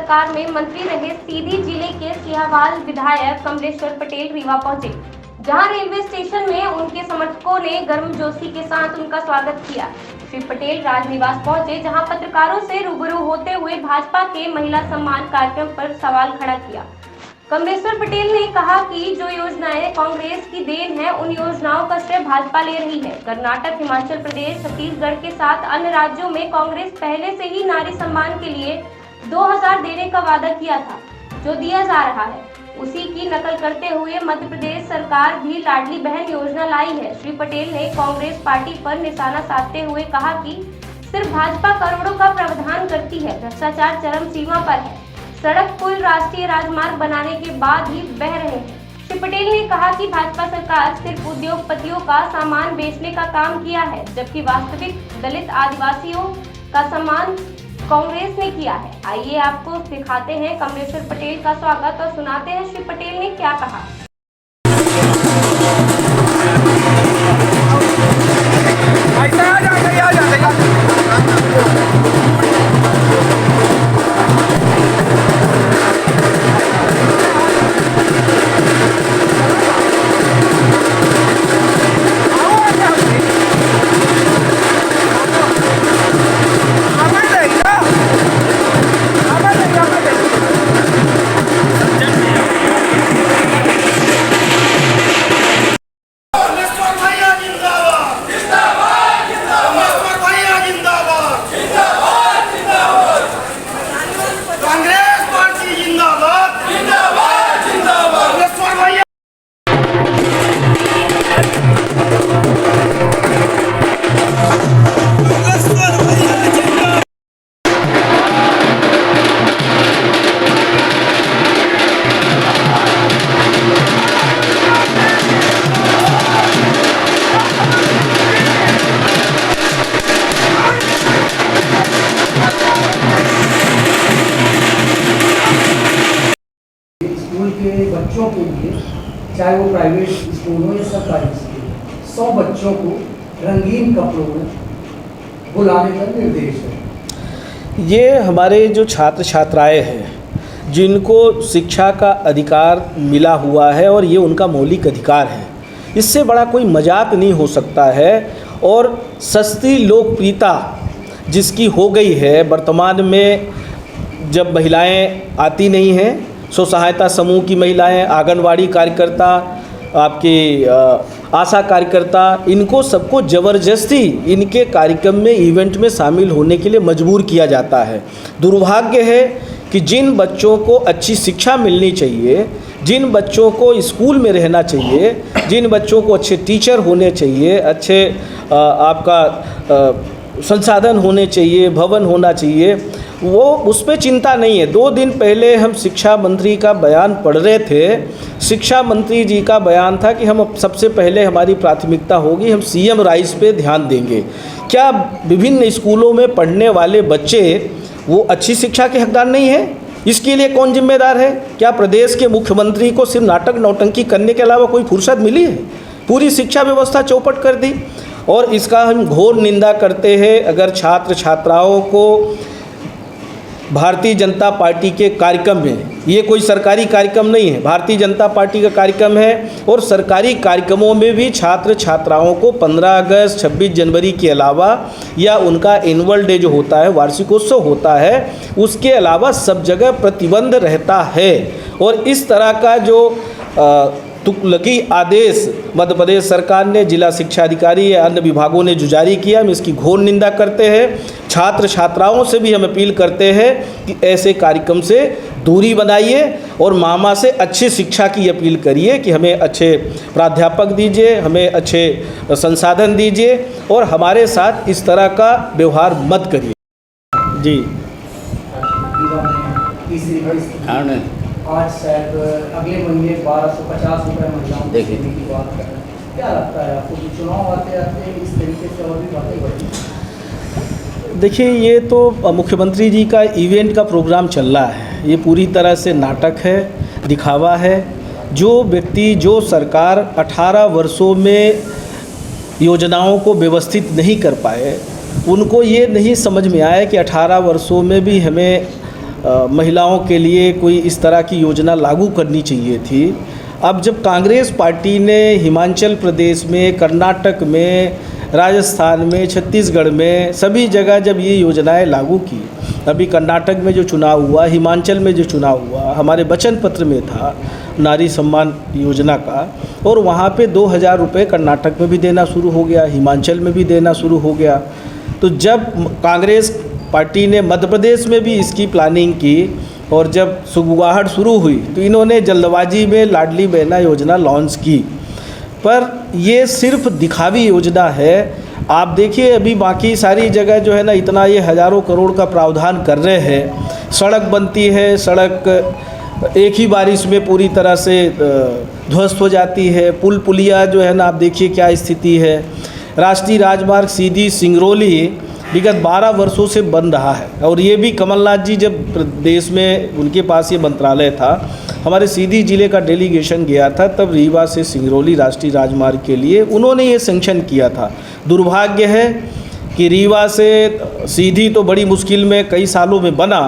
सरकार में मंत्री रहे सीधी जिले के सिहावाल विधायक कमलेश्वर पटेल रीवा पहुंचे, जहां रेलवे स्टेशन में उनके समर्थकों ने गर्मजोशी के साथ उनका स्वागत किया। श्री पटेल राजनिवास पहुंचे, जहां पत्रकारों से रूबरू होते हुए भाजपा के महिला सम्मान कार्यक्रम पर सवाल खड़ा किया। कमलेश्वर पटेल ने कहा कि जो योजनाएं कांग्रेस की देन है, उन योजनाओं का श्रेय भाजपा ले रही है। कर्नाटक, हिमाचल प्रदेश, छत्तीसगढ़ के साथ अन्य राज्यों में कांग्रेस पहले से ही नारी सम्मान के लिए 2000 देने का वादा किया था, जो दिया जा रहा है। उसी की नकल करते हुए मध्य प्रदेश सरकार भी लाडली बहन योजना लाई है। श्री पटेल ने कांग्रेस पार्टी पर निशाना साधते हुए कहा कि सिर्फ भाजपा करोड़ों का प्रावधान करती है, भ्रष्टाचार चरम सीमा पर है। सड़क, पुल, राष्ट्रीय राजमार्ग बनाने के बाद ही बह रहे हैं। श्री पटेल ने कहा कि भाजपा सरकार सिर्फ उद्योगपतियों का सामान बेचने का काम किया है, जबकि वास्तविक दलित आदिवासियों का सम्मान कांग्रेस ने किया है। आइए आपको दिखाते हैं कमलेश्वर पटेल का स्वागत और सुनाते हैं श्री पटेल ने क्या कहा। के बच्चों के लिए, चाहे वो प्राइवेट स्कूल हो या सरकारी स्कूल, 100 बच्चों को रंगीन कपड़ों में बुलाने का निर्देश है। ये हमारे जो छात्र छात्राएं हैं, जिनको शिक्षा का अधिकार मिला हुआ है और ये उनका मौलिक अधिकार है, इससे बड़ा कोई मजाक नहीं हो सकता है। और सस्ती लोकप्रियता जिसकी हो गई है वर्तमान में, जब महिलाएं आती नहीं हैं, स्व सहायता समूह की महिलाएं, आंगनवाड़ी कार्यकर्ता, आपके आशा कार्यकर्ता, इनको सबको ज़बरदस्ती इनके कार्यक्रम में, इवेंट में शामिल होने के लिए मजबूर किया जाता है। दुर्भाग्य है कि जिन बच्चों को अच्छी शिक्षा मिलनी चाहिए, जिन बच्चों को स्कूल में रहना चाहिए, जिन बच्चों को अच्छे टीचर होने चाहिए, अच्छे आपका संसाधन होने चाहिए, भवन होना चाहिए, वो उस पर चिंता नहीं है। 2 दिन पहले हम शिक्षा मंत्री का बयान पढ़ रहे थे। शिक्षा मंत्री जी का बयान था कि हम सबसे पहले हमारी प्राथमिकता होगी, हम सीएम राइज पे ध्यान देंगे। क्या विभिन्न स्कूलों में पढ़ने वाले बच्चे वो अच्छी शिक्षा के हकदार नहीं हैं? इसके लिए कौन जिम्मेदार है? क्या प्रदेश के मुख्यमंत्री को सिर्फ नाटक नौटंकी करने के अलावा कोई फुर्सत मिली है? पूरी शिक्षा व्यवस्था चौपट कर दी। और इसका हम घोर निंदा करते हैं। अगर छात्र छात्राओं को भारतीय जनता पार्टी के कार्यक्रम में, ये कोई सरकारी कार्यक्रम नहीं है, भारतीय जनता पार्टी का कार्यक्रम है, और सरकारी कार्यक्रमों में भी छात्र छात्राओं को 15 अगस्त, 26 जनवरी के अलावा, या उनका एनुअल डे जो होता है, वार्षिकोत्सव होता है, उसके अलावा सब जगह प्रतिबंध रहता है। और इस तरह का जो तुगलकी आदेश मध्य प्रदेश सरकार ने, जिला शिक्षा अधिकारी या अन्य विभागों ने जो जारी किया, हम इसकी घोर निंदा करते हैं। छात्र छात्राओं से भी हम अपील करते हैं कि ऐसे कार्यक्रम से दूरी बनाइए और मामा से अच्छी शिक्षा की अपील करिए कि हमें अच्छे प्राध्यापक दीजिए, हमें अच्छे संसाधन दीजिए, और हमारे साथ इस तरह का व्यवहार मत करिए। जी आज शायद अगले महीने 1250 रुपये महिलाओं देने की बात कर रहे हैं। क्या लगता है आपको कि चुनाव आते आते इस तरीके से और भी बातें बढ़ी? देखिए, ये तो मुख्यमंत्री जी का इवेंट का प्रोग्राम चल रहा है, ये पूरी तरह से नाटक है, दिखावा है। जो व्यक्ति, जो सरकार 18 वर्षों में योजनाओं को व्यवस्थित नहीं कर पाए, उनको ये नहीं समझ में आया कि 18 वर्षों में भी हमें महिलाओं के लिए कोई इस तरह की योजना लागू करनी चाहिए थी। अब जब कांग्रेस पार्टी ने हिमाचल प्रदेश में, कर्नाटक में, राजस्थान में, छत्तीसगढ़ में सभी जगह जब ये योजनाएं लागू की, अभी कर्नाटक में जो चुनाव हुआ, हिमाचल में जो चुनाव हुआ, हमारे वचन पत्र में था नारी सम्मान योजना का, और वहाँ पे 2000 रुपये कर्नाटक में भी देना शुरू हो गया, हिमाचल में भी देना शुरू हो गया। तो जब कांग्रेस पार्टी ने मध्य प्रदेश में भी इसकी प्लानिंग की और जब सुगबुगाहट शुरू हुई तो इन्होंने जल्दबाजी में लाडली बहना योजना लॉन्च की। पर ये सिर्फ दिखावी योजना है। आप देखिए अभी बाकी सारी जगह जो है ना, इतना ये हज़ारों करोड़ का प्रावधान कर रहे हैं। सड़क बनती है, सड़क एक ही बारिश में पूरी तरह से ध्वस्त हो जाती है। पुल पुलिया जो है ना, आप देखिए क्या स्थिति है। राष्ट्रीय राजमार्ग सीधी सिंगरौली विगत 12 वर्षों से बन रहा है, और ये भी कमलनाथ जी जब प्रदेश में उनके पास ये मंत्रालय था, हमारे सीधी जिले का डेलीगेशन गया था, तब रीवा से सिंगरौली राष्ट्रीय राजमार्ग के लिए उन्होंने ये सैंक्शन किया था। दुर्भाग्य है कि रीवा से सीधी तो बड़ी मुश्किल में कई सालों में बना,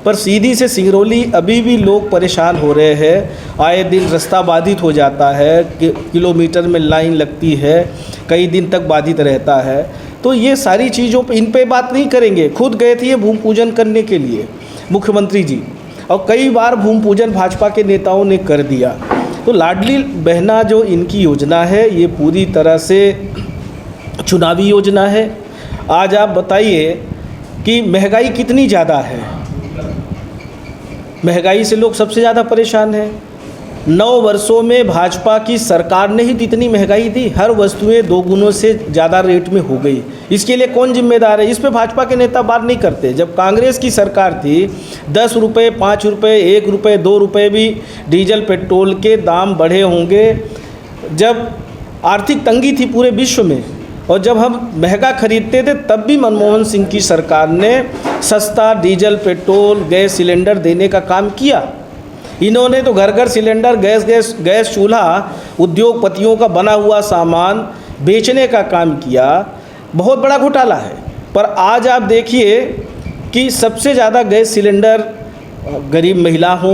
पर सीधी से सिंगरौली अभी भी लोग परेशान हो रहे हैं। आए दिन रास्ता बाधित हो जाता है, किलोमीटर में लाइन लगती है, कई दिन तक बाधित रहता है। तो ये सारी चीज़ों पे, इन पे बात नहीं करेंगे। खुद गए थे ये भूमि पूजन करने के लिए मुख्यमंत्री जी, और कई बार भूमि पूजन भाजपा के नेताओं ने कर दिया। तो लाडली बहना जो इनकी योजना है, ये पूरी तरह से चुनावी योजना है। आज आप बताइए कि महंगाई कितनी ज़्यादा है। महंगाई से लोग सबसे ज़्यादा परेशान हैं। 9 वर्षों में भाजपा की सरकार ने ही इतनी महंगाई दी, हर वस्तुएं 2 गुनों से ज़्यादा रेट में हो गई। इसके लिए कौन जिम्मेदार है? इस पे भाजपा के नेता बात नहीं करते। जब कांग्रेस की सरकार थी, 10 रुपये, 5 रुपये, 1 रुपये, 2 रुपये भी डीजल पेट्रोल के दाम बढ़े होंगे। जब आर्थिक तंगी थी पूरे विश्व में, और जब हम महंगा खरीदते थे, तब भी मनमोहन सिंह की सरकार ने सस्ता डीजल पेट्रोल गैस सिलेंडर देने का काम किया। इन्होंने तो घर घर सिलेंडर, गैस चूल्हा, उद्योगपतियों का बना हुआ सामान बेचने का काम किया। बहुत बड़ा घोटाला है। पर आज आप देखिए कि सबसे ज़्यादा गैस सिलेंडर गरीब महिला हो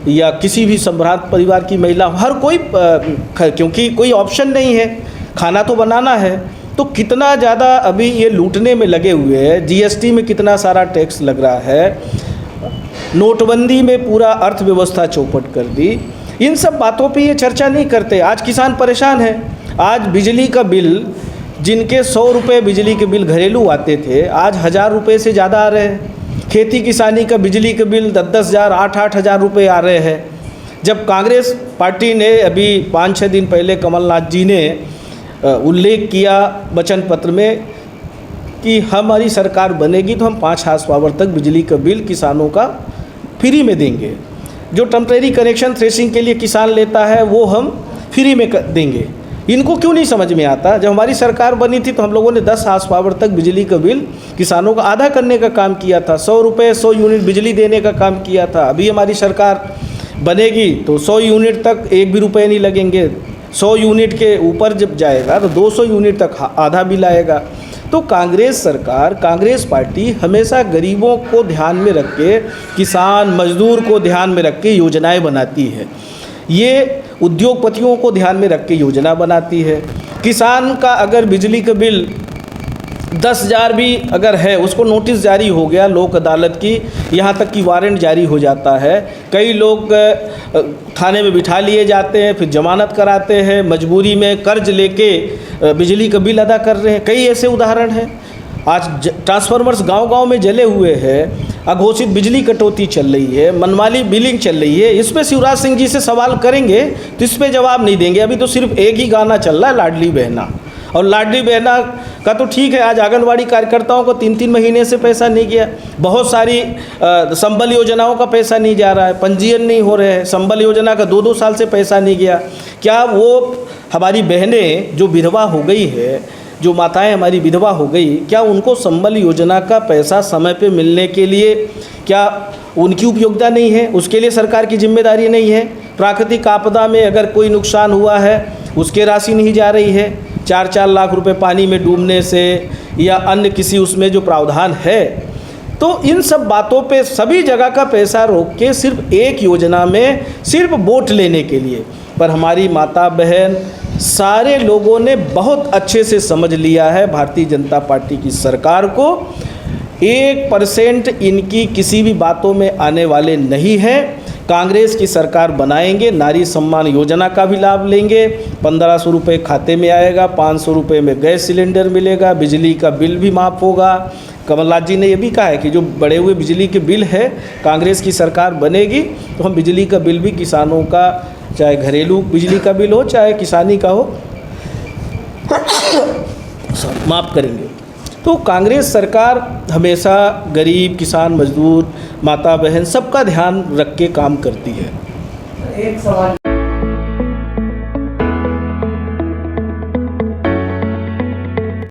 या किसी भी सम्भ्रांत परिवार की महिला हो, हर कोई, क्योंकि कोई ऑप्शन नहीं है, खाना तो बनाना है। तो कितना ज़्यादा अभी ये लूटने में लगे हुए हैं। जीएसटी में कितना सारा टैक्स लग रहा है, नोटबंदी में पूरा अर्थव्यवस्था चौपट कर दी। इन सब बातों पे ये चर्चा नहीं करते। आज किसान परेशान है। आज बिजली का बिल, जिनके 100 रुपये बिजली के बिल घरेलू आते थे, आज 1000 रुपये से ज़्यादा आ रहे हैं। खेती किसानी का बिजली के बिल 10-10 हज़ार, 8-8 हज़ार रुपये आ रहे हैं। जब कांग्रेस पार्टी ने अभी 5-6 दिन पहले कमलनाथ जी ने उल्लेख किया वचन पत्र में कि हमारी सरकार बनेगी तो हम 5 हार्स पावर तक बिजली का बिल किसानों का फ्री में देंगे। जो टेम्परेरी कनेक्शन थ्रेशिंग के लिए किसान लेता है वो हम फ्री में देंगे। इनको क्यों नहीं समझ में आता? जब हमारी सरकार बनी थी तो हम लोगों ने 10 हार्स पावर तक बिजली का बिल किसानों का आधा करने का काम किया था। 100 रुपये 100 यूनिट बिजली देने का काम किया था। अभी हमारी सरकार बनेगी तो 100 यूनिट तक 1 भी रुपये नहीं लगेंगे। 100 यूनिट के ऊपर जब जाएगा तो 200 यूनिट तक आधा बिल आएगा। तो कांग्रेस सरकार, कांग्रेस पार्टी हमेशा गरीबों को ध्यान में रख के, किसान मजदूर को ध्यान में रख के योजनाएं बनाती है। ये उद्योगपतियों को ध्यान में रख के योजना बनाती है। किसान का अगर बिजली का बिल 10,000 भी अगर है, उसको नोटिस जारी हो गया लोक अदालत की, यहाँ तक कि वारंट जारी हो जाता है। कई लोग थाने में बिठा लिए जाते हैं, फिर जमानत कराते हैं, मजबूरी में कर्ज लेके बिजली का बिल अदा कर रहे हैं। कई ऐसे उदाहरण हैं। आज ट्रांसफार्मर्स गांव-गांव में जले हुए हैं, अघोषित बिजली कटौती चल रही है, मनमानी बिलिंग चल रही है। इस पर शिवराज सिंह जी से सवाल करेंगे तो इस पर जवाब नहीं देंगे। अभी तो सिर्फ एक ही गाना चल रहा है, लाडली बहना। और लाडली बहना का तो ठीक है, आज आंगनवाड़ी कार्यकर्ताओं को 3-3 महीने से पैसा नहीं गया। बहुत सारी संबल योजनाओं का पैसा नहीं जा रहा है, पंजीयन नहीं हो रहे हैं। संबल योजना का 2-2 साल से पैसा नहीं गया। क्या वो हमारी बहनें जो विधवा हो गई है, जो माताएं हमारी विधवा हो गई, क्या उनको संबल योजना का पैसा समय पे मिलने के लिए क्या उनकी उपयोगिता नहीं है? उसके लिए सरकार की जिम्मेदारी नहीं है? प्राकृतिक आपदा में अगर कोई नुकसान हुआ है उसके राशि नहीं जा रही है? 4-4 लाख रुपए पानी में डूबने से या अन्य किसी उसमें जो प्रावधान है, तो इन सब बातों पे सभी जगह का पैसा रोक के सिर्फ एक योजना में सिर्फ वोट लेने के लिए, पर हमारी माता बहन सारे लोगों ने बहुत अच्छे से समझ लिया है भारतीय जनता पार्टी की सरकार को। 1% इनकी किसी भी बातों में आने वाले नहीं हैं। कांग्रेस की सरकार बनाएंगे, नारी सम्मान योजना का भी लाभ लेंगे, 1500 रुपये खाते में आएगा, 500 रुपये में गैस सिलेंडर मिलेगा, बिजली का बिल भी माफ़ होगा। कमलनाथ जी ने ये भी कहा है कि जो बढ़े हुए बिजली के बिल है, कांग्रेस की सरकार बनेगी तो हम बिजली का बिल भी किसानों का, चाहे घरेलू बिजली का बिल हो चाहे किसानी का हो, माफ़ करेंगे। तो कांग्रेस सरकार हमेशा गरीब, किसान, मजदूर, माता बहन सबका ध्यान रख के काम करती है। एक सवाल